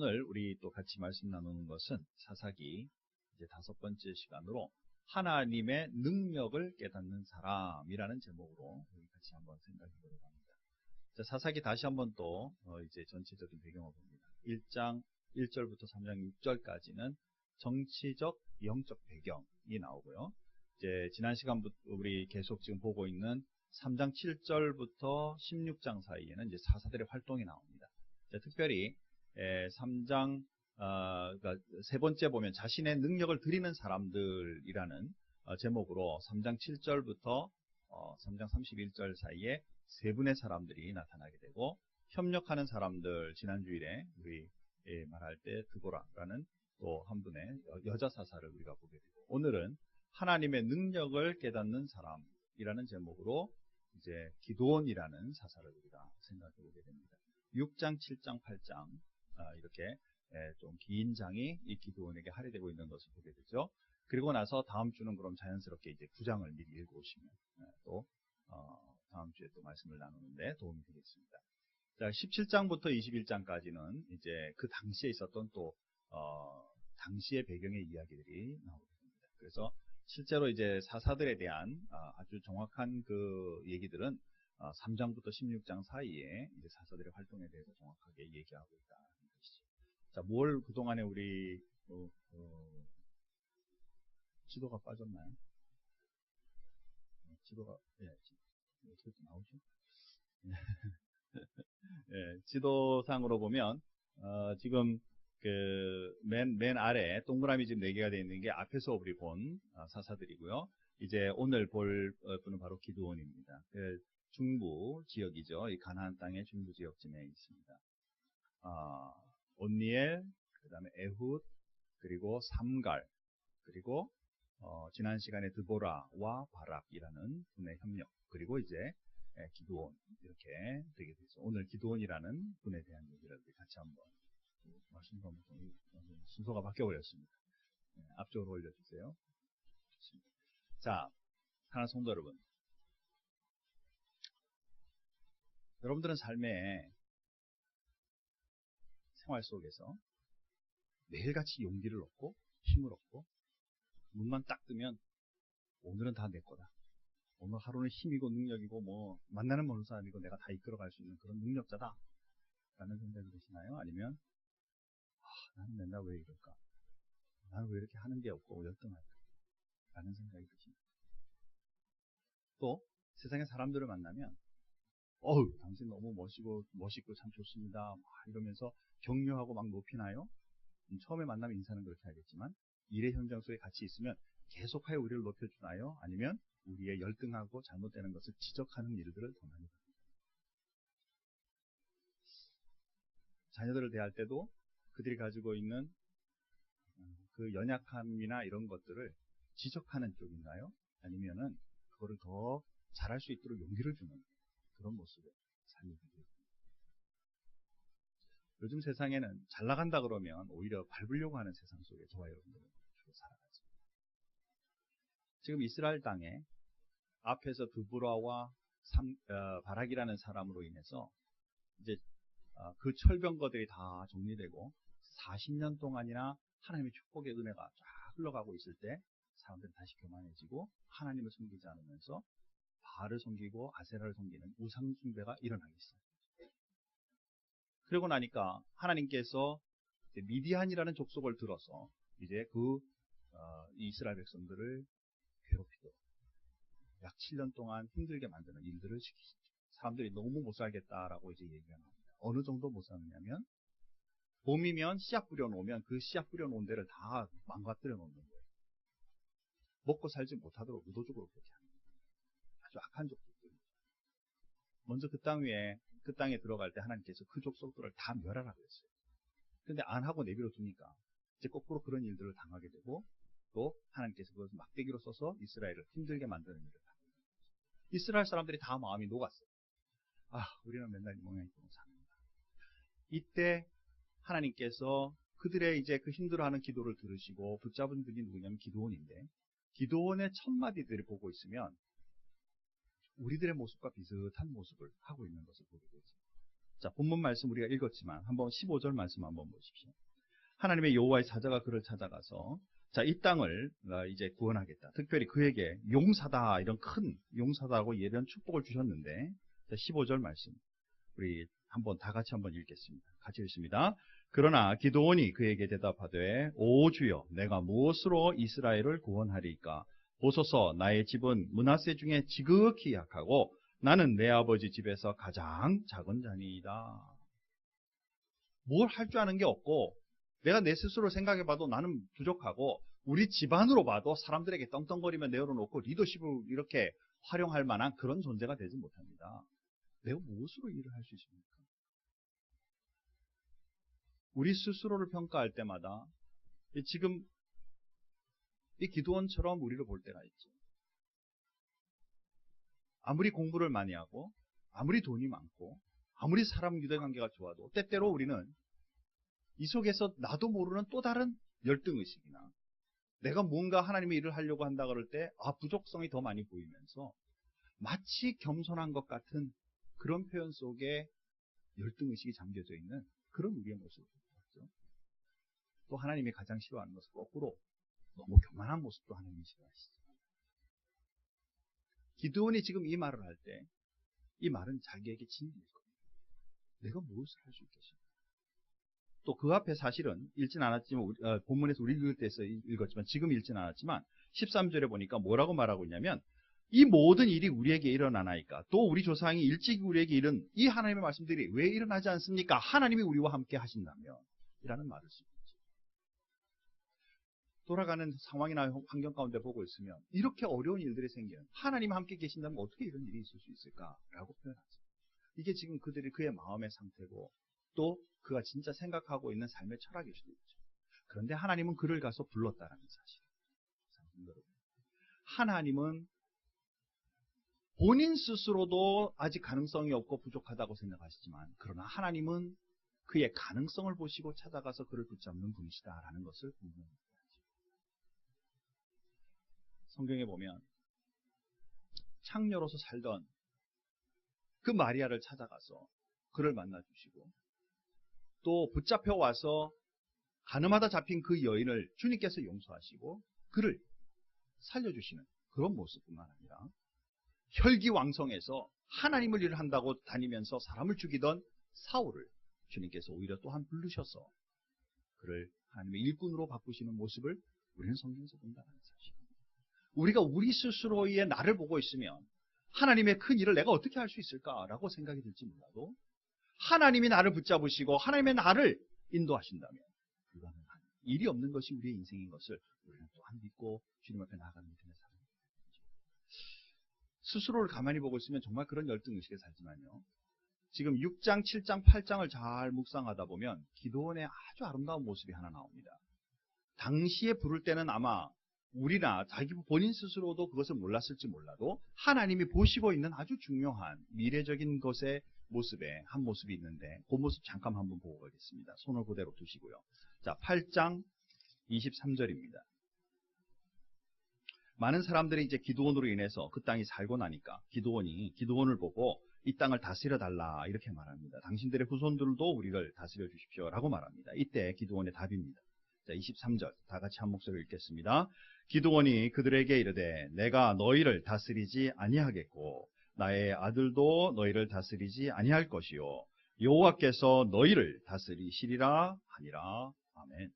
오늘 우리 또 같이 말씀 나누는 것은 사사기 이제 5번째 시간으로 하나님의 능력을 깨닫는 사람이라는 제목으로 우리 같이 한번 생각해 보려고 합니다. 자, 사사기 다시 한번 또 이제 전체적인 배경을 봅니다. 1장 1절부터 3장 6절까지는 정치적, 영적 배경이 나오고요. 이제 지난 시간부터 우리 계속 지금 보고 있는 3장 7절부터 16장 사이에는 이제 사사들의 활동이 나옵니다. 자, 특별히 3장 그러니까 세 번째 보면 자신의 능력을 드리는 사람들이라는 제목으로 3장 7절부터 3장 31절 사이에 세 분의 사람들이 나타나게 되고, 협력하는 사람들 지난주일에 우리 말할 때 드보라라는 또 한 분의 여자 사사를 우리가 보게 되고, 오늘은 하나님의 능력을 깨닫는 사람이라는 제목으로 이제 기드온이라는 사사를 우리가 생각해 보게 됩니다. 6장, 7장, 8장 이렇게 좀 긴 장이 이 기드온에게 할애되고 있는 것을 보게 되죠. 그리고 나서 다음 주는 그럼 자연스럽게 이제 9장을 미리 읽어오시면 또 다음 주에 또 말씀을 나누는데 도움이 되겠습니다. 자, 17장부터 21장까지는 이제 그 당시에 있었던 또 당시의 배경의 이야기들이 나오게 됩니다. 그래서 실제로 이제 사사들에 대한 아주 정확한 그 얘기들은 3장부터 16장 사이에 이제 사사들의 활동에 대해서 정확하게 얘기하고 있다는 것이죠. 자, 뭘 그동안에 우리 지도가 빠졌나요? 지도가 어떻게 나오죠? 예, 지도상으로 보면 지금 그 맨 아래 동그라미 지금 4개가 되어 있는 게 앞에서 우리 본 사사들이고요. 이제 오늘 볼 분은 바로 기드온입니다. 그 중부 지역이죠. 이 가나안 땅의 중부 지역쯤에 있습니다. 온니엘, 그 다음에 에훗, 그리고 삼갈, 그리고 지난 시간에 드보라와 바락이라는 분의 협력, 그리고 이제 기드온, 이렇게 되게 되죠. 오늘 기드온이라는 분에 대한 얘기를 같이 한번 말씀 보면 순서가 바뀌어버렸습니다. 앞쪽으로 올려주세요. 자, 하나 성도 여러분, 여러분들은 삶의 생활 속에서 매일같이 용기를 얻고 힘을 얻고 눈만 딱 뜨면 오늘은 다 내 거다. 오늘 하루는 힘이고 능력이고 뭐 만나는 모든 사람이고 내가 다 이끌어갈 수 있는 그런 능력자다 라는 생각이 드시나요? 아니면 나는 맨날 왜 이럴까? 나는 왜 이렇게 하는 게 없고 열등할까? 라는 생각이 드십니다. 또 세상의 사람들을 만나면 어우, 당신 너무 멋있고 참 좋습니다 막 이러면서 격려하고 막 높이나요? 처음에 만나면 인사는 그렇게 하겠지만 일의 현장 속에 같이 있으면 계속하여 우리를 높여주나요? 아니면 우리의 열등하고 잘못되는 것을 지적하는 일들을 더 많이 합니다. 자녀들을 대할 때도 그들이 가지고 있는 그 연약함이나 이런 것들을 지적하는 쪽인가요? 아니면은 그거를 더 잘할 수 있도록 용기를 주는 그런 모습을 살리게 됩니다. 요즘 세상에는 잘 나간다 그러면 오히려 밟으려고 하는 세상 속에 저와 여러분들은 주로 살아가죠. 지금 이스라엘 땅에 앞에서 드보라와 바락이라는 사람으로 인해서 이제 그 철병거들이 다 정리되고 40년 동안이나 하나님의 축복의 은혜가 쫙 흘러가고 있을 때 사람들은 다시 교만해지고 하나님을 섬기지 않으면서 바알을 섬기고 아세라를 섬기는 우상 숭배가 일어나기 시작합니다. 그러고 나니까 하나님께서 미디안이라는 족속을 들어서 이제 그 이스라엘 백성들을 괴롭히도록 약 7년 동안 힘들게 만드는 일들을 시키시죠. 사람들이 너무 못 살겠다라고 이제 얘기가 나옵니다. 어느 정도 못 사느냐면 봄이면 씨앗 뿌려놓으면 그 씨앗 뿌려놓은 데를 다 망가뜨려 놓는 거예요. 먹고 살지 못하도록 의도적으로 그렇게 하는 거예요. 아주 악한 족속들이죠. 먼저 그 땅에 들어갈 때 하나님께서 그 족속들을 다 멸하라고 했어요. 근데 안 하고 내버려 두니까 이제 거꾸로 그런 일들을 당하게 되고, 또 하나님께서 그것을 막대기로 써서 이스라엘을 힘들게 만드는 일을 하고, 이스라엘 사람들이 다 마음이 녹았어요. 우리는 맨날 이 모양이고 삽니다. 이때 하나님께서 그들의 이제 그 힘들어하는 기도를 들으시고 붙잡은 분이 누구냐면 기드온인데, 기드온의 첫 마디들을 보고 있으면 우리들의 모습과 비슷한 모습을 하고 있는 것을 보게 되죠. 자, 본문 말씀 우리가 읽었지만 한번 15절 말씀 한번 보십시오. 하나님의 여호와의 사자가 그를 찾아가서 자, 이 땅을 이제 구원하겠다. 특별히 그에게 용사다, 이런 큰 용사다고 이런 축복을 주셨는데, 자, 15절 말씀 우리 한번 다 같이 한번 읽겠습니다. 같이 읽습니다. 그러나 기드온이 그에게 대답하되 오 주여, 내가 무엇으로 이스라엘을 구원하리이까? 보소서, 나의 집은 므낫세 중에 지극히 약하고 나는 내 아버지 집에서 가장 작은 자니이다. 뭘 할 줄 아는 게 없고, 내가 내 스스로 생각해봐도 나는 부족하고, 우리 집안으로 봐도 사람들에게 떵떵거리며 내어놓고 리더십을 이렇게 활용할 만한 그런 존재가 되지 못합니다. 내가 무엇으로 일을 할 수 있습니까? 우리 스스로를 평가할 때마다 지금 이 기드온처럼 우리를 볼 때가 있죠. 아무리 공부를 많이 하고, 아무리 돈이 많고, 아무리 사람 유대관계가 좋아도 때때로 우리는 이 속에서 나도 모르는 또 다른 열등의식이나 내가 뭔가 하나님의 일을 하려고 한다 그럴 때 부족성이 더 많이 보이면서 마치 겸손한 것 같은 그런 표현 속에 열등의식이 잠겨져 있는 그런 우리의 모습을 보죠. 또 하나님이 가장 싫어하는 것은 거꾸로 너무 교만한 모습도 하나님이 싫어하시죠. 기드온이 지금 이 말을 할 때 이 말은 자기에게 진리일 겁니다. 내가 무엇을 할 수 있겠습니까? 또 그 앞에 사실은 읽진 않았지만 본문에서 우리 읽을 때 읽었지만 지금 읽진 않았지만 13절에 보니까 뭐라고 말하고 있냐면 이 모든 일이 우리에게 일어나나이까? 또 우리 조상이 일찍 우리에게 이른 이 하나님의 말씀들이 왜 일어나지 않습니까? 하나님이 우리와 함께 하신다면 이라는 말을 쓰고 있죠. 돌아가는 상황이나 환경 가운데 보고 있으면 이렇게 어려운 일들이 생기는, 하나님 함께 계신다면 어떻게 이런 일이 있을 수 있을까라고 표현하죠. 이게 지금 그의 마음의 상태고 또 그가 진짜 생각하고 있는 삶의 철학일 수도 있죠. 그런데 하나님은 그를 가서 불렀다라는 사실. 하나님은 본인 스스로도 아직 가능성이 없고 부족하다고 생각하시지만, 그러나 하나님은 그의 가능성을 보시고 찾아가서 그를 붙잡는 분이시다라는 것을 분명합니다. 성경에 보면 창녀로서 살던 그 마리아를 찾아가서 그를 만나주시고, 또 붙잡혀 와서 가늠하다 잡힌 그 여인을 주님께서 용서하시고 그를 살려주시는 그런 모습뿐만 아니라, 혈기왕성해서 하나님을 일을 한다고 다니면서 사람을 죽이던 사울을 주님께서 오히려 또한 부르셔서 그를 하나님의 일꾼으로 바꾸시는 모습을 우리는 성경에서 본다는 사실입니다. 우리가 우리 스스로의 나를 보고 있으면 하나님의 큰 일을 내가 어떻게 할 수 있을까라고 생각이 들지 몰라도, 하나님이 나를 붙잡으시고 하나님의 나를 인도하신다면 불가능한 일이 없는 것이 우리의 인생인 것을 우리는 또한 믿고 주님 앞에 나아가는 믿음의 사람입니다. 스스로를 가만히 보고 있으면 정말 그런 열등의식에 살지만요, 지금 6장, 7장, 8장을 잘 묵상하다 보면 기드온의 아주 아름다운 모습이 하나 나옵니다. 당시에 부를 때는 아마 우리나 자기 본인 스스로도 그것을 몰랐을지 몰라도 하나님이 보시고 있는 아주 중요한 미래적인 것의 모습에 한 모습이 있는데, 그 모습 잠깐 한번 보고 가겠습니다. 손을 그대로 두시고요. 자, 8장 23절입니다. 많은 사람들이 이제 기드온으로 인해서 그 땅이 살고 나니까 기드온을 보고 이 땅을 다스려 달라 이렇게 말합니다. 당신들의 후손들도 우리를 다스려 주십시오라고 말합니다. 이때 기드온의 답입니다. 자, 23절 다 같이 한 목소리로 읽겠습니다. 기드온이 그들에게 이르되 내가 너희를 다스리지 아니하겠고 나의 아들도 너희를 다스리지 아니할 것이요 여호와께서 너희를 다스리시리라 하니라. 아멘.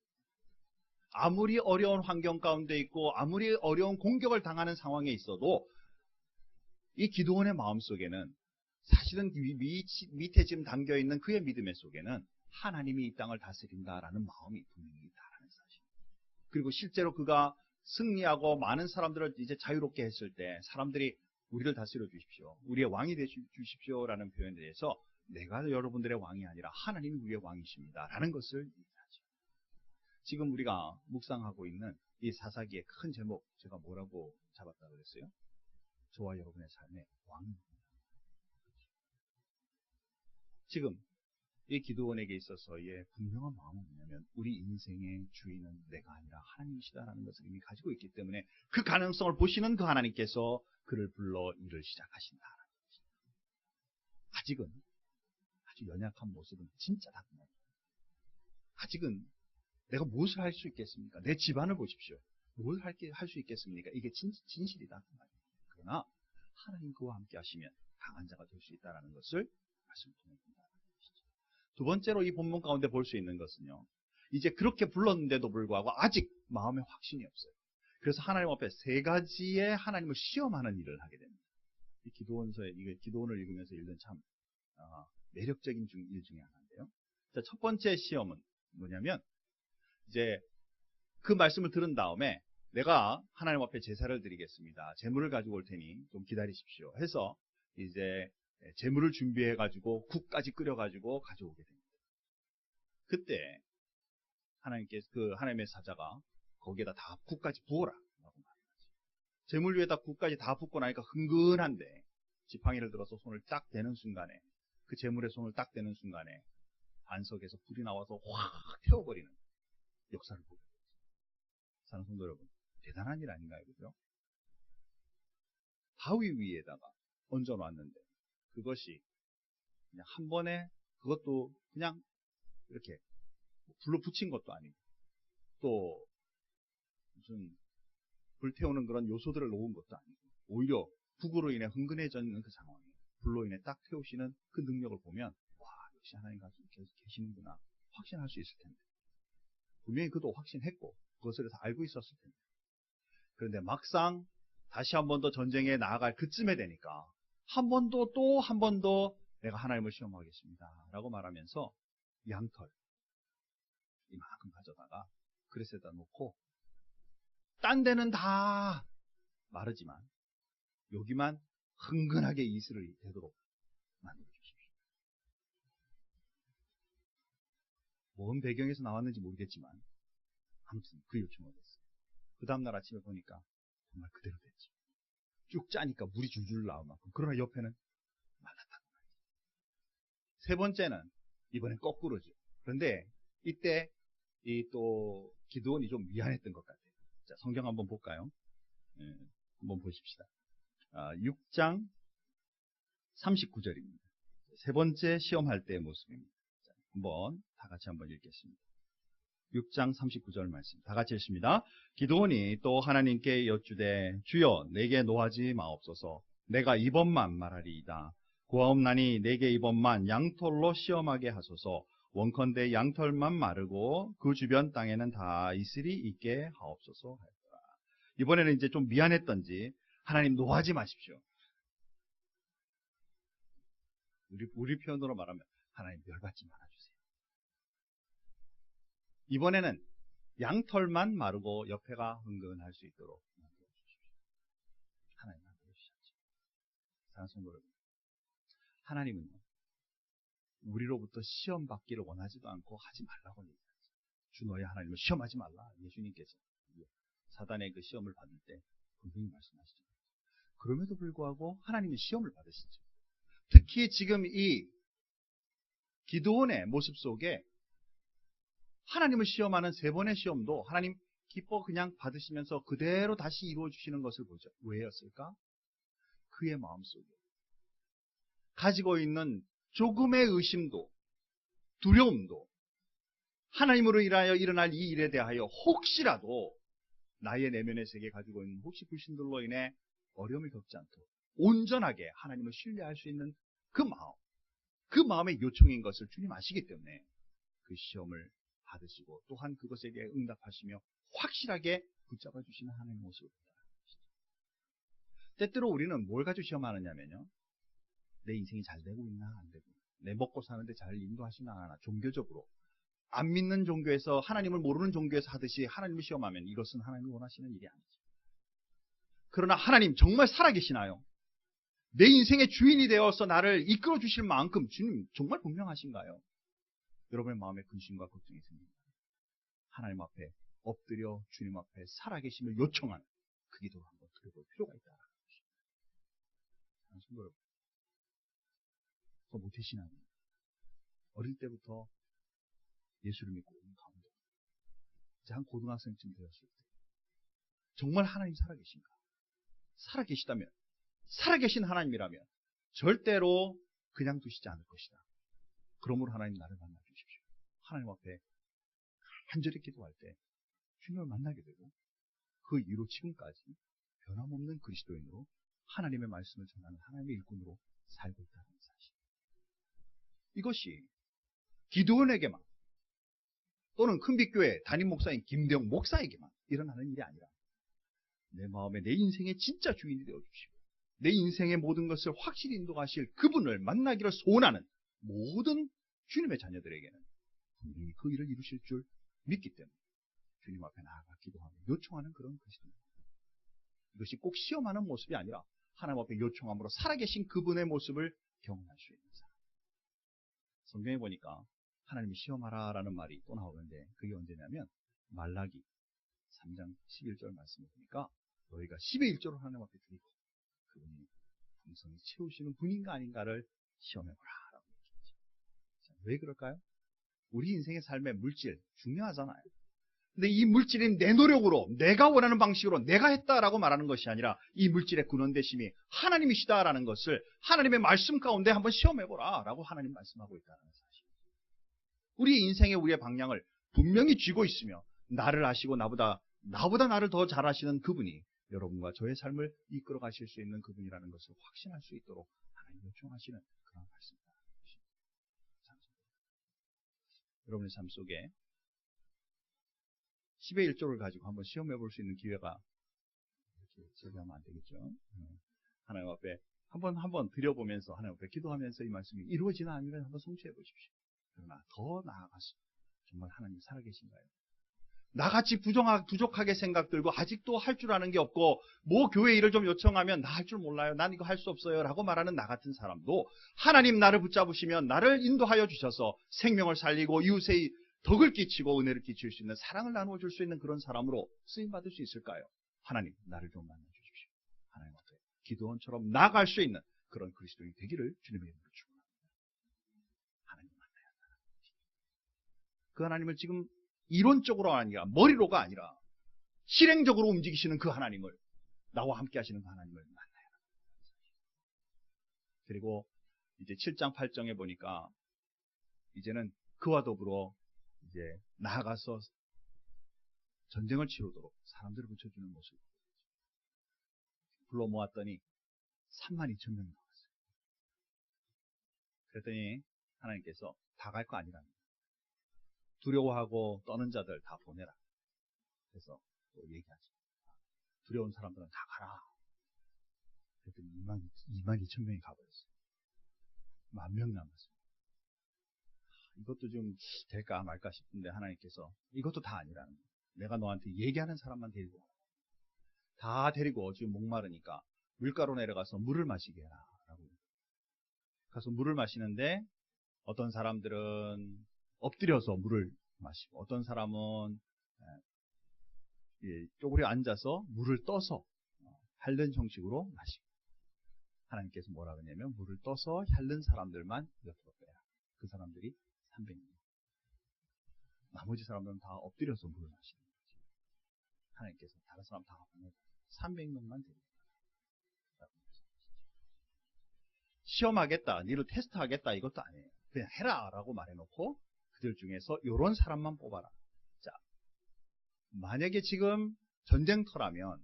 아무리 어려운 환경 가운데 있고 아무리 어려운 공격을 당하는 상황에 있어도 이 기드온의 마음속에는 사실은 밑에 지금 담겨있는 그의 믿음의 속에는 하나님이 이 땅을 다스린다라는 마음이 분명히 있다라는 사실. 그리고 실제로 그가 승리하고 많은 사람들을 이제 자유롭게 했을 때 사람들이 우리를 다스려 주십시오, 우리의 왕이 되어 주십시오라는 표현에 대해서 내가 여러분들의 왕이 아니라 하나님이 우리의 왕이십니다 라는 것을 얘기하죠. 지금 우리가 묵상하고 있는 이 사사기의 큰 제목, 제가 뭐라고 잡았다고 그랬어요? 저와 여러분의 삶의 왕입니다. 지금 이 기드온에게 있어서의 분명한 마음은 뭐냐면 우리 인생의 주인은 내가 아니라 하나님이시다라는 것을 이미 가지고 있기 때문에 그 가능성을 보시는 그 하나님께서 그를 불러 일을 시작하신다라는 것입니다. 아직은 아주 연약한 모습은 진짜 다릅니다. 아직은 내가 무엇을 할 수 있겠습니까? 내 집안을 보십시오. 뭘 할 수 있겠습니까? 이게 진실이다. 그러나 하나님 그와 함께 하시면 강한 자가 될 수 있다는 것을 말씀드립니다. 두 번째로 이 본문 가운데 볼 수 있는 것은요. 이제 그렇게 불렀는데도 불구하고 아직 마음에 확신이 없어요. 그래서 하나님 앞에 세 가지의 하나님을 시험하는 일을 하게 됩니다. 이 기도원을 읽으면서 읽는 참 매력적인 일 중에 하나인데요. 자, 첫 번째 시험은 뭐냐면 이제 그 말씀을 들은 다음에 내가 하나님 앞에 제사를 드리겠습니다. 제물을 가지고 올 테니 좀 기다리십시오. 해서 이제 제물을 준비해 가지고 국까지 끓여 가지고 가져오게 됩니다. 그때 하나님의 사자가 거기에다 다 국까지 부어라 라고 말해요. 제물 위에다 국까지 다 붓고 나니까 흥건한데 지팡이를 들어서 손을 딱 대는 순간에 그 제물에 손을 딱 대는 순간에 안석에서 불이 나와서 확 태워버리는 역사를 보게 됩니다. 사는 성도 여러분, 대단한 일 아닌가요? 그죠? 바위 위에다가 얹어놨는데 그것이 그냥 한 번에 그것도 그냥 이렇게 불로 붙인 것도 아니고 또 무슨 불태우는 그런 요소들을 놓은 것도 아니고 오히려 북으로 인해 흥건해지는 그 상황에 불로 인해 딱 태우시는 그 능력을 보면 와, 역시 하나님 계시는구나 확신할 수 있을 텐데 분명히 그도 확신했고 그것을 다 알고 있었을 텐데 그런데 막상 다시 한 번 더 전쟁에 나아갈 그쯤에 되니까 한 번 더 또 한 번 더 내가 하나님을 시험하겠습니다 라고 말하면서 양털 이만큼 가져다가 그릇에다 놓고 딴 데는 다 마르지만 여기만 흥건하게 이슬을 되도록 만들어 주십시오. 뭔 배경에서 나왔는지 모르겠지만 아무튼 그 요청을 했어요. 그 다음날 아침에 보니까 정말 그대로 됐죠. 쭉 짜니까 물이 줄줄 나올 만큼. 그러나 옆에는 말랐다고 말이죠. 세 번째는 이번엔 거꾸로죠. 그런데 이때 이 또 기드온이 좀 미안했던 것 같아요. 자, 성경 한번 볼까요? 한번 보십시다. 6장 39절입니다. 세 번째 시험할 때의 모습입니다. 자, 한번 다 같이 한번 읽겠습니다. 6장 39절 말씀 다 같이 읽습니다. 기드온이 또 하나님께 여쭈되 주여 내게 노하지 마옵소서 내가 이번만 말하리이다. 고하옵나니 내게 이번만 양털로 시험하게 하소서 원컨대 양털만 마르고 그 주변 땅에는 다 이슬이 있게 하옵소서 하였더라. 이번에는 이제 좀 미안했던지 하나님 노하지 마십시오. 우리 표현으로 말하면 하나님 열받지 말아주세요. 이번에는 양털만 마르고 옆에가 흥건할 수 있도록 만들어주십시오. 하나님 만들어주셨죠. 사랑하는 성도 여러분, 하나님은요 우리로부터 시험 받기를 원하지도 않고 하지 말라고 얘기하죠. 주 너의 하나님을 시험하지 말라. 예수님께서 사단의 그 시험을 받을 때 분명히 말씀하시죠. 그럼에도 불구하고 하나님이 시험을 받으시죠. 특히 지금 이 기드온의 모습 속에 하나님을 시험하는 세 번의 시험도 하나님 기뻐 그냥 받으시면서 그대로 다시 이루어 주시는 것을 보죠. 왜였을까? 그의 마음속에 가지고 있는 조금의 의심도 두려움도 하나님으로 인하여 일어날 이 일에 대하여 혹시라도 나의 내면의 세계에 가지고 있는 혹시 불신들로 인해 어려움을 겪지 않도록 온전하게 하나님을 신뢰할 수 있는 그 마음의 요청인 것을 주님 아시기 때문에 그 시험을 받으시고 또한 그것에 대해 응답하시며 확실하게 붙잡아 주시는 하나님의 모습을 본다는 것이죠. 때때로 우리는 뭘 가지고 시험하느냐면요. 내 인생이 잘 되고 있나 안 되고 있나, 내 먹고 사는데 잘 인도하시나 안 하나, 종교적으로 안 믿는 종교에서 하나님을 모르는 종교에서 하듯이 하나님을 시험하면 이것은 하나님이 원하시는 일이 아니죠. 그러나 하나님 정말 살아계시나요? 내 인생의 주인이 되어서 나를 이끌어 주실 만큼 주님 정말 분명하신가요? 여러분의 마음에 근심과 걱정이 생깁니다. 하나님 앞에 엎드려 주님 앞에 살아계심을 요청하는 그 기도를 한번 드려볼 필요가 있다는 것입니다. 성도 여러분, 더 못하시나요? 어릴 때부터 예수를 믿고 온 가운데 이제 한 고등학생쯤 되었을 때 정말 하나님 살아계신가? 살아계시다면, 살아계신 하나님이라면 절대로 그냥 두시지 않을 것이다. 그러므로 하나님 나를 만나주십시오. 하나님 앞에 간절히 기도할 때 주님을 만나게 되고 그 이후로 지금까지 변함없는 그리스도인으로 하나님의 말씀을 전하는 하나님의 일꾼으로 살고 있다는 사실. 이것이 기도원에게만 또는 큰빛교회 담임 목사인 김대웅 목사에게만 일어나는 일이 아니라 내 마음에 내 인생의 진짜 주인이 되어주시고 내 인생의 모든 것을 확실히 인도하실 그분을 만나기를 소원하는 모든 주님의 자녀들에게는 분명히 그 일을 이루실 줄 믿기 때문에 주님 앞에 나아가 기도하며 요청하는 그런 그리스도입니다. 이것이 꼭 시험하는 모습이 아니라 하나님 앞에 요청함으로 살아계신 그분의 모습을 경험할 수 있는 사람. 성경에 보니까 하나님이 시험하라라는 말이 또 나오는데 그게 언제냐면 말라기 3장 11절 말씀을 보니까 너희가 10의 1조를 하나님 앞에 드리고 그분이 풍성히 채우시는 분인가 아닌가를 시험해보라 라고 얘기했죠. 왜 그럴까요? 우리 인생의 삶의 물질 중요하잖아요. 근데 이 물질이 내 노력으로 내가 원하는 방식으로 내가 했다라고 말하는 것이 아니라 이 물질의 근원되심이 하나님이시다라는 것을 하나님의 말씀 가운데 한번 시험해보라 라고 하나님 말씀하고 있다는 사실. 우리 인생의 우리의 방향을 분명히 쥐고 있으며 나를 아시고 나보다 나를 더 잘 아시는 그분이 여러분과 저의 삶을 이끌어 가실 수 있는 그분이라는 것을 확신할 수 있도록 하나님 요청하시는 그런 말씀입니다. 여러분의 삶 속에 10의 1조를 가지고 한번 시험해 볼 수 있는 기회가 이렇게 제기하면 안 되겠죠. 하나님 앞에 한번 드려보면서 하나님 앞에 기도하면서 이 말씀이 이루어지나 아니면 한번 성취해 보십시오. 그러나 더 나아가서 정말 하나님 살아계신가요? 나같이 부족하게 생각들고 아직도 할 줄 아는 게 없고 뭐 교회 일을 좀 요청하면 나 할 줄 몰라요. 난 이거 할 수 없어요. 라고 말하는 나 같은 사람도 하나님 나를 붙잡으시면 나를 인도하여 주셔서 생명을 살리고 이웃의 덕을 끼치고 은혜를 끼칠 수 있는 사랑을 나누어 줄 수 있는 그런 사람으로 쓰임받을 수 있을까요? 하나님 나를 좀 만나 주십시오. 하나님 앞에 기도원처럼 나아갈 수 있는 그런 그리스도인이 되기를 주님의 이름으로 축원합니다. 하나님 만나야 한다. 그 하나님을 지금 이론적으로 아니라 머리로가 아니라 실행적으로 움직이시는 그 하나님을 나와 함께 하시는 그 하나님을 만나야 합니다. 그리고 이제 7장 8장에 보니까 이제는 그와 더불어 이제 나아가서 전쟁을 치르도록 사람들을 붙여주는 모습. 불러 모았더니 32,000명이 나왔어요. 그랬더니 하나님께서 다 갈 거 아니랍니다. 두려워하고 떠는 자들 다 보내라. 그래서 또 얘기하죠. 두려운 사람들은 다 가라. 그랬더니 22,000명이 가버렸어요. 10,000명 남았어요. 이것도 좀 될까 말까 싶은데 하나님께서 이것도 다 아니라는 거예요. 내가 너한테 얘기하는 사람만 데리고 와. 다 데리고 지금 목마르니까 물가로 내려가서 물을 마시게 해라. 라고. 가서 물을 마시는데 어떤 사람들은 엎드려서 물을 마시고 어떤 사람은 쪼그려 앉아서 물을 떠서 핥는 형식으로 마시고 하나님께서 뭐라 그러냐면 물을 떠서 핥는 사람들만 옆으로 빼라. 그 사람들이 300명. 나머지 사람들은 다 엎드려서 물을 마시는 거지. 하나님께서 다른 사람 다 보내고 300명만 데리고 가라. 시험하겠다, 니를 테스트하겠다 이것도 아니에요. 그냥 해라 라고 말해놓고 그들 중에서 이런 사람만 뽑아라. 자, 만약에 지금 전쟁터라면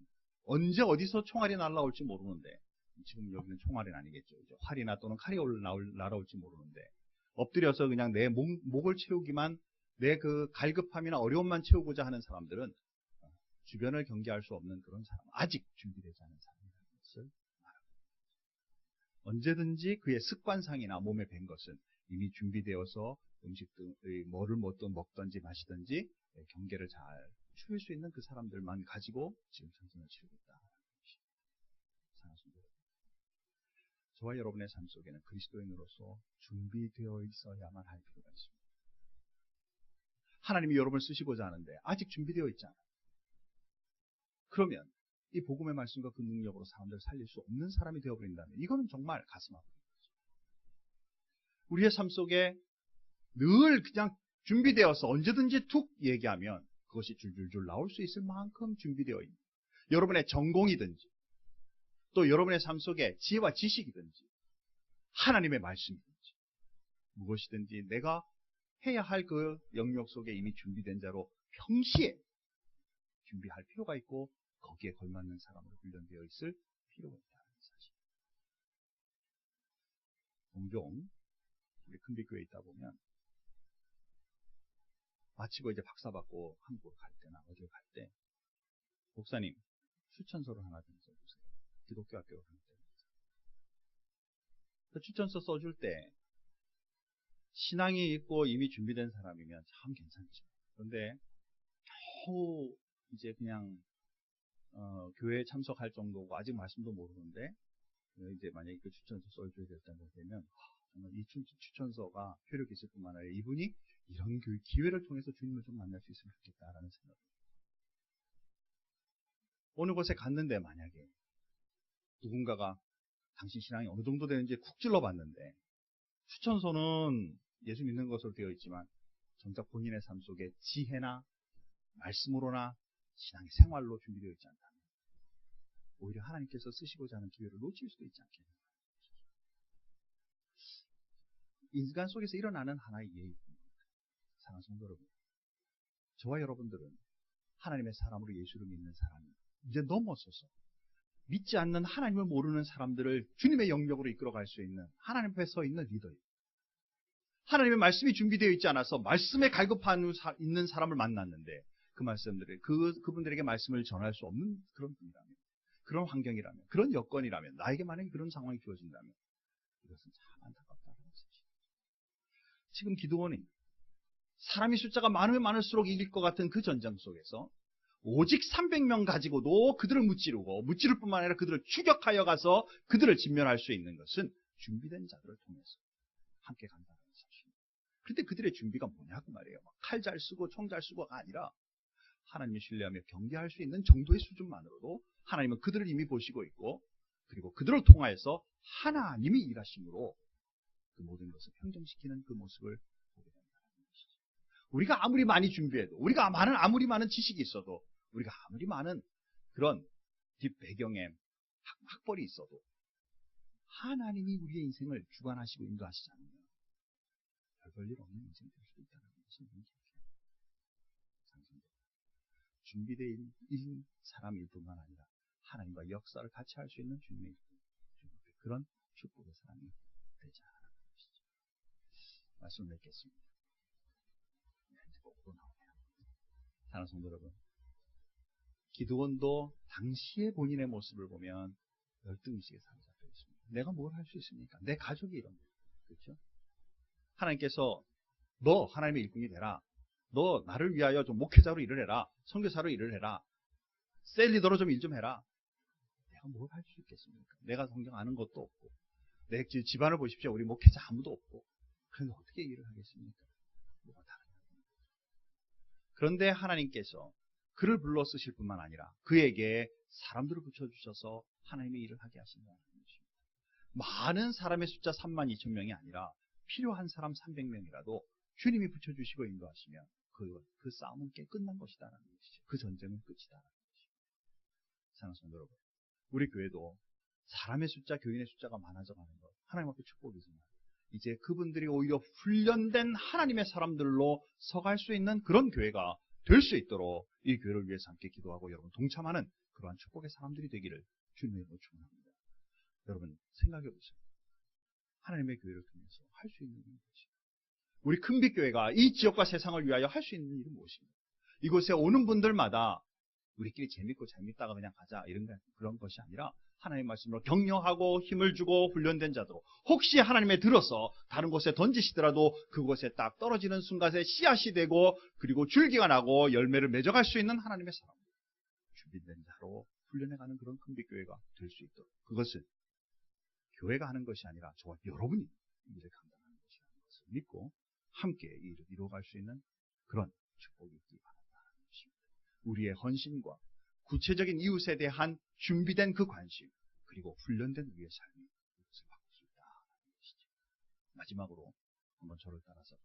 언제 어디서 총알이 날라올지 모르는데 지금 여기는 총알은 아니겠죠. 활이나 또는 칼이 날아올지 모르는데 엎드려서 그냥 내 목을 채우기만 내 그 갈급함이나 어려움만 채우고자 하는 사람들은 주변을 경계할 수 없는 그런 사람, 아직 준비되지 않은 사람이라는 것을 말합니다. 언제든지 그의 습관상이나 몸에 밴 것은 이미 준비되어서 음식 등 뭐를 먹든지 마시든지 경계를 잘 추릴 수 있는 그 사람들만 가지고 지금 전쟁을 치르고 있다. 저와 여러분의 삶 속에는 그리스도인으로서 준비되어 있어야만 할 필요가 있습니다. 하나님이 여러분을 쓰시고자 하는데 아직 준비되어 있지 않아요. 그러면 이 복음의 말씀과 그 능력으로 사람들을 살릴 수 없는 사람이 되어버린다면 이거는 정말 가슴 아픈 거죠. 우리의 삶 속에 늘 그냥 준비되어서 언제든지 툭 얘기하면 그것이 줄줄줄 나올 수 있을 만큼 준비되어 있는 여러분의 전공이든지 또 여러분의 삶 속에 지혜와 지식이든지 하나님의 말씀이든지 무엇이든지 내가 해야 할 그 영역 속에 이미 준비된 자로 평시에 준비할 필요가 있고 거기에 걸맞는 사람으로 훈련되어 있을 필요가 있다는 사실. 종종 우리 큰빛교회에 있다 보면 마치고 이제 박사 받고 한국으로 갈 때나 어딜 갈 때 목사님 추천서를 하나 좀 써주세요. 기독교 학교로 갈 때. 그 추천서 써줄 때 신앙이 있고 이미 준비된 사람이면 참 괜찮죠. 그런데 겨우 이제 그냥 교회에 참석할 정도고 아직 말씀도 모르는데 이제 만약에 그 추천서 써줘야 되면 정말 이 추천서가 효력이 있을 뿐만 아니라 이분이 이런 기회를 통해서 주님을 좀 만날 수 있으면 좋겠다라는 생각. 어느 곳에 갔는데 만약에 누군가가 당신 신앙이 어느 정도 되는지 쿡 찔러봤는데 추천서는 예수 믿는 것으로 되어 있지만 정작 본인의 삶 속에 지혜나 말씀으로나 신앙의 생활로 준비되어 있지 않다면 오히려 하나님께서 쓰시고자 하는 기회를 놓칠 수도 있지 않겠는가. 인간 속에서 일어나는 하나의 예입니다. 사랑하는 성도 여러분, 저와 여러분들은 하나님의 사람으로 예수를 믿는 사람이 이제 넘어서서 믿지 않는 하나님을 모르는 사람들을 주님의 영역으로 이끌어갈 수 있는 하나님 앞에 서 있는 리더예요. 하나님의 말씀이 준비되어 있지 않아서 말씀에 갈급하는 있는 사람을 만났는데 그 말씀들을 그분들에게 말씀을 전할 수 없는 그런 분이라면, 그런 환경이라면, 그런 여건이라면, 나에게 만약에 그런 상황이 주어진다면 이것은 참 안타깝다는 사실. 지금 기드온이 사람이 숫자가 많으면 많을수록 이길 것 같은 그 전장 속에서 오직 300명 가지고도 그들을 무찌를 뿐만 아니라 그들을 추격하여 가서 그들을 진멸할 수 있는 것은 준비된 자들을 통해서 함께 간다는 사실. 그런데 그들의 준비가 뭐냐고 말이에요. 칼 잘 쓰고 총 잘 쓰고가 아니라 하나님을 신뢰하며 경계할 수 있는 정도의 수준만으로도 하나님은 그들을 이미 보시고 있고 그리고 그들을 통하여서 하나님이 일하심으로 그 모든 것을 평정시키는 그 모습을 보게 된다는 것이죠. 우리가 아무리 많이 준비해도 우리가 아무리 많은 지식이 있어도 우리가 아무리 많은 그런 뒷배경에 학벌이 있어도 하나님이 우리의 인생을 주관하시고 인도하시지 않으면 별 볼 일 없는 인생이 될 수도 있다는 것이 문제입니다. 준비된 사람일 뿐만 아니라 하나님과 역사를 같이 할 수 있는 주님의 그런 축복의 사람이 되지 않는 것이죠. 말씀을 맺겠습니다. 이제 거꾸로 나오네요. 사랑하는 성도 여러분, 기드온도 당시의 본인의 모습을 보면 열등의식에 사로잡혀 있습니다. 내가 뭘 할 수 있습니까? 내 가족이 이런 거예요. 그렇죠? 하나님께서 너 하나님의 일꾼이 되라. 너 나를 위하여 좀 목회자로 일을 해라. 선교사로 일을 해라. 셀리더로 좀 일 좀 해라. 내가 뭘 할 수 있겠습니까? 내가 성경 아는 것도 없고 내 집안을 보십시오. 우리 목회자 아무도 없고 그런데 어떻게 일을 하겠습니까? 뭐가 다르냐. 그런데 하나님께서 그를 불러 쓰실 뿐만 아니라 그에게 사람들을 붙여주셔서 하나님의 일을 하게 하신다는 것입니다. 많은 사람의 숫자 32,000명이 아니라 필요한 사람 300명이라도 주님이 붙여주시고 인도하시면 그 싸움은 끝난 것이다라는 것이죠. 그 전쟁은 끝이다라는 것이죠. 사랑하는 성도 여러분, 우리 교회도 사람의 숫자, 교인의 숫자가 많아져 가는 것 하나님 앞에 축복이지만 이제 그분들이 오히려 훈련된 하나님의 사람들로 서갈 수 있는 그런 교회가 될 수 있도록 이 교회를 위해서 함께 기도하고 여러분 동참하는 그러한 축복의 사람들이 되기를 주님의 이름으로 축원합니다. 여러분 생각해 보세요. 하나님의 교회를 통해서 할 수 있는 일은 무엇입니까? 우리 큰빛교회가 이 지역과 세상을 위하여 할 수 있는 일은 무엇입니까? 이곳에 오는 분들마다 우리끼리 재밌고 재밌다가 그냥 가자 그런 것이 아니라 하나님의 말씀으로 격려하고 힘을 주고 훈련된 자도 혹시 하나님의 들어서 다른 곳에 던지시더라도 그곳에 딱 떨어지는 순간에 씨앗이 되고 그리고 줄기가 나고 열매를 맺어갈 수 있는 하나님의 사람 준비된 자로 훈련해가는 그런 큰빛교회가 될 수 있도록 그것은 교회가 하는 것이 아니라 저와 여러분이 일을 감당하는 것이라는 것을 믿고 함께 이 일을 이루어갈 수 있는 그런 축복이 있기 바란다는 것입니다. 우리의 헌신과 구체적인 이웃에 대한 준비된 그 관심 그리고 훈련된 우리의 삶이 이것을 바꿀 수 있다는 것이죠. 마지막으로 한번 저를 따라서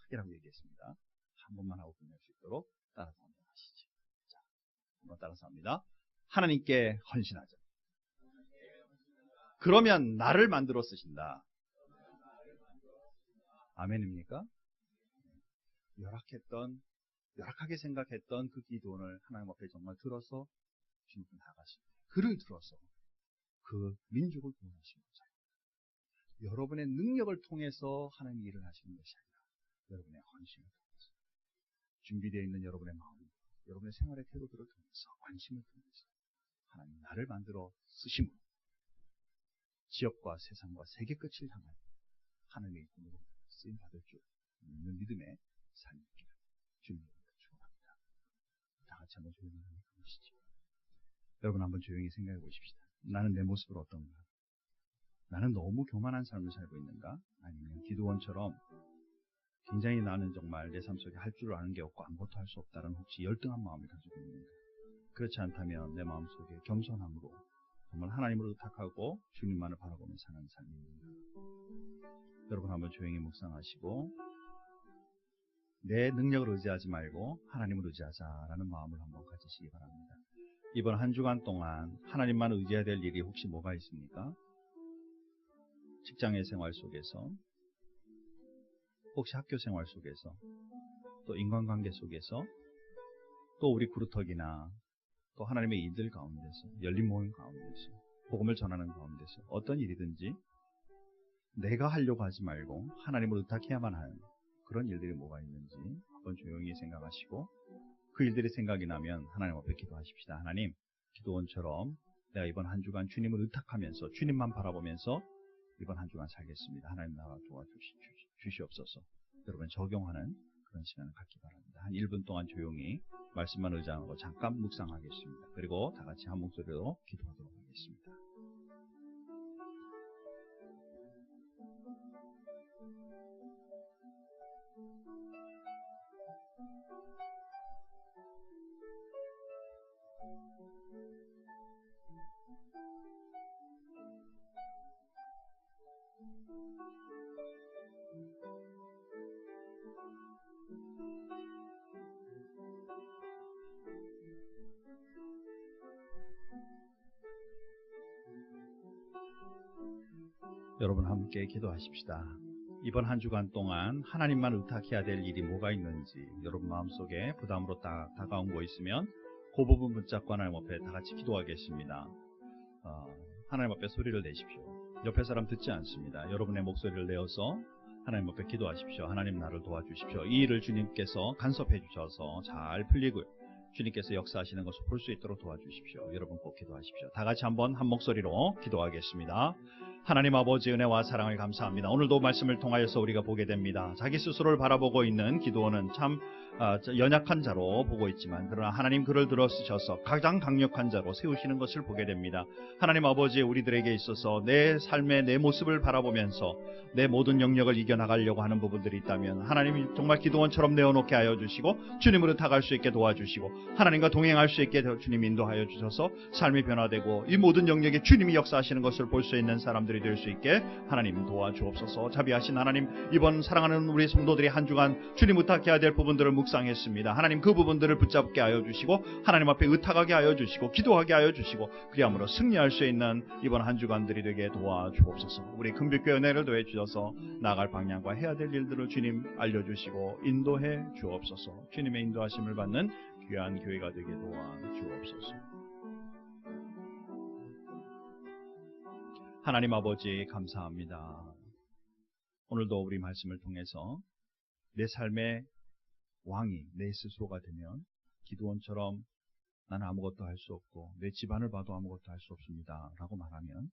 크게라고 얘기했습니다. 한 번만 하고 끝낼 수 있도록 따라서 한번 하시죠. 자, 한번 따라서 합니다. 하나님께 헌신하자. 그러면 나를 만들어 쓰신다. 아멘입니까? 열악하게 생각했던 그 기도원을 하나님 앞에 정말 들어서 주님 앞에 나가십니다. 그를 들어서 그 민족을 구원하시는 거죠. 여러분의 능력을 통해서 하나님 일을 하시는 것이 아니라 여러분의 헌신을 통해서 준비되어 있는 여러분의 마음, 여러분의 생활의 태도들을 통해서 관심을 통해서 하나님 나를 만들어 쓰심으로 지역과 세상과 세계 끝을 향한 하나님의 일꾼으로 쓰임받을 줄 믿는 믿음의 삶이 있기를 주님께 축원합니다. 다 같이 한번 조용히 하시죠. 여러분 한번 조용히 생각해 보십시다. 나는 내 모습을 어떤가? 나는 너무 교만한 삶을 살고 있는가? 아니면 기도원처럼 굉장히 나는 정말 내 삶 속에 할 줄 아는 게 없고 아무것도 할 수 없다는 혹시 열등한 마음을 가지고 있는가? 그렇지 않다면 내 마음속에 겸손함으로 정말 하나님을 의탁하고 주님만을 바라보며 사는 삶입니다. 여러분 한번 조용히 묵상하시고 내 능력을 의지하지 말고 하나님을 의지하자라는 마음을 한번 가지시기 바랍니다. 이번 한 주간 동안 하나님만 의지해야 될 일이 혹시 뭐가 있습니까? 직장의 생활 속에서, 혹시 학교 생활 속에서, 또 인간관계 속에서, 또 우리 그루터기나 또 하나님의 일들 가운데서, 열린 모임 가운데서, 복음을 전하는 가운데서 어떤 일이든지 내가 하려고 하지 말고 하나님을 의탁해야만 하는 그런 일들이 뭐가 있는지 한번 조용히 생각하시고 그 일들이 생각이 나면 하나님 앞에 기도하십시다. 하나님, 기도원처럼 내가 이번 한 주간 주님을 의탁하면서 주님만 바라보면서 이번 한 주간 살겠습니다. 하나님 나라 도와주시옵소서. 여러분 적용하는 그런 시간을 갖기 바랍니다. 한 1분 동안 조용히 말씀만 의장하고 잠깐 묵상하겠습니다. 그리고 다 같이 한 목소리로 기도하도록 하겠습니다. 여러분 함께 기도하십시다. 이번 한 주간 동안 하나님만 의탁해야 될 일이 뭐가 있는지 여러분 마음속에 부담으로 다가온 거 있으면 그 부분 붙잡고 하나님 앞에 다 같이 기도하겠습니다. 하나님 앞에 소리를 내십시오. 옆에 사람 듣지 않습니다. 여러분의 목소리를 내어서 하나님 앞에 기도하십시오. 하나님 나를 도와주십시오. 이 일을 주님께서 간섭해 주셔서 잘 풀리고 주님께서 역사하시는 것을 볼 수 있도록 도와주십시오. 여러분 꼭 기도하십시오. 다 같이 한번 한 목소리로 기도하겠습니다. 하나님 아버지 은혜와 사랑을 감사합니다. 오늘도 말씀을 통하여서 우리가 보게 됩니다. 자기 스스로를 바라보고 있는 기도원은 참 연약한 자로 보고 있지만 그러나 하나님 그를 들어쓰셔서 가장 강력한 자로 세우시는 것을 보게 됩니다. 하나님 아버지 우리들에게 있어서 내 삶의 내 모습을 바라보면서 내 모든 영역을 이겨나가려고 하는 부분들이 있다면 하나님이 정말 기도원처럼 내어놓게 하여 주시고 주님으로 타갈 수 있게 도와주시고 하나님과 동행할 수 있게 주님 인도하여 주셔서 삶이 변화되고 이 모든 영역에 주님이 역사하시는 것을 볼 수 있는 사람들이 될 수 있게 하나님 도와주옵소서. 자비하신 하나님, 이번 사랑하는 우리 성도들이 한 주간 주님 의탁해야 될 부분들을 묵상했습니다. 하나님 그 부분들을 붙잡게 하여 주시고 하나님 앞에 의탁하게 하여 주시고 기도하게 하여 주시고 그리함으로 승리할 수 있는 이번 한 주간들이 되게 도와주옵소서. 우리 금빛교회 은혜를 더해 주셔서 나아갈 방향과 해야 될 일들을 주님 알려주시고 인도해 주옵소서. 주님의 인도하심을 받는 귀한 교회가 되게 도와주옵소서. 하나님 아버지 감사합니다. 오늘도 우리 말씀을 통해서 내 삶의 왕이 내 스스로가 되면 기드온처럼 나는 아무것도 할 수 없고 내 집안을 봐도 아무것도 할 수 없습니다 라고 말하면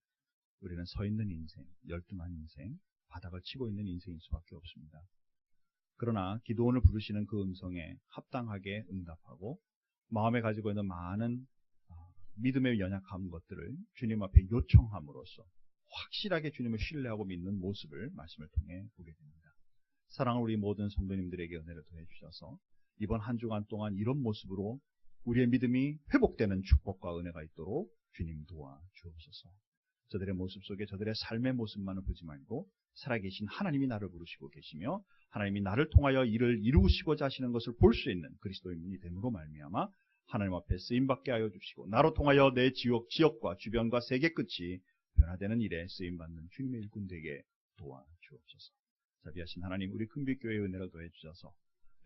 우리는 서 있는 인생, 열등한 인생, 바닥을 치고 있는 인생일 수밖에 없습니다. 그러나 기드온을 부르시는 그 음성에 합당하게 응답하고 마음에 가지고 있는 많은 믿음의 연약한 것들을 주님 앞에 요청함으로써 확실하게 주님을 신뢰하고 믿는 모습을 말씀을 통해 보게 됩니다. 사랑하는 우리 모든 성도님들에게 은혜를 더해 주셔서 이번 한 주간 동안 이런 모습으로 우리의 믿음이 회복되는 축복과 은혜가 있도록 주님 도와주옵소서. 저들의 모습 속에 저들의 삶의 모습만을 보지 말고 살아계신 하나님이 나를 부르시고 계시며 하나님이 나를 통하여 일을 이루시고자 하시는 것을 볼 수 있는 그리스도인이 됨으로 말미암아 하나님 앞에 쓰임받게 하여 주시고 나로 통하여 내 지역과 주변과 세계 끝이 변화되는 일에 쓰임받는 주님의 일꾼 되게 도와주옵소서. 자비하신 하나님, 우리 큰빛교회의 은혜를 더해 주셔서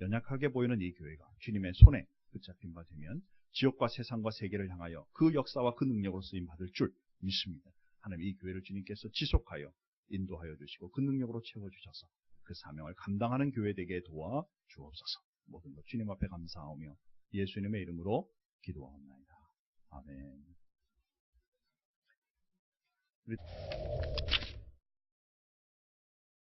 연약하게 보이는 이 교회가 주님의 손에 붙잡힌 바 되면 지역과 세상과 세계를 향하여 그 역사와 그 능력으로 쓰임 받을 줄 믿습니다. 하나님, 이 교회를 주님께서 지속하여 인도하여 주시고 그 능력으로 채워주셔서 그 사명을 감당하는 교회 되게 도와 주옵소서. 모든 것 주님 앞에 감사하며 예수님의 이름으로 기도하옵나이다. 아멘.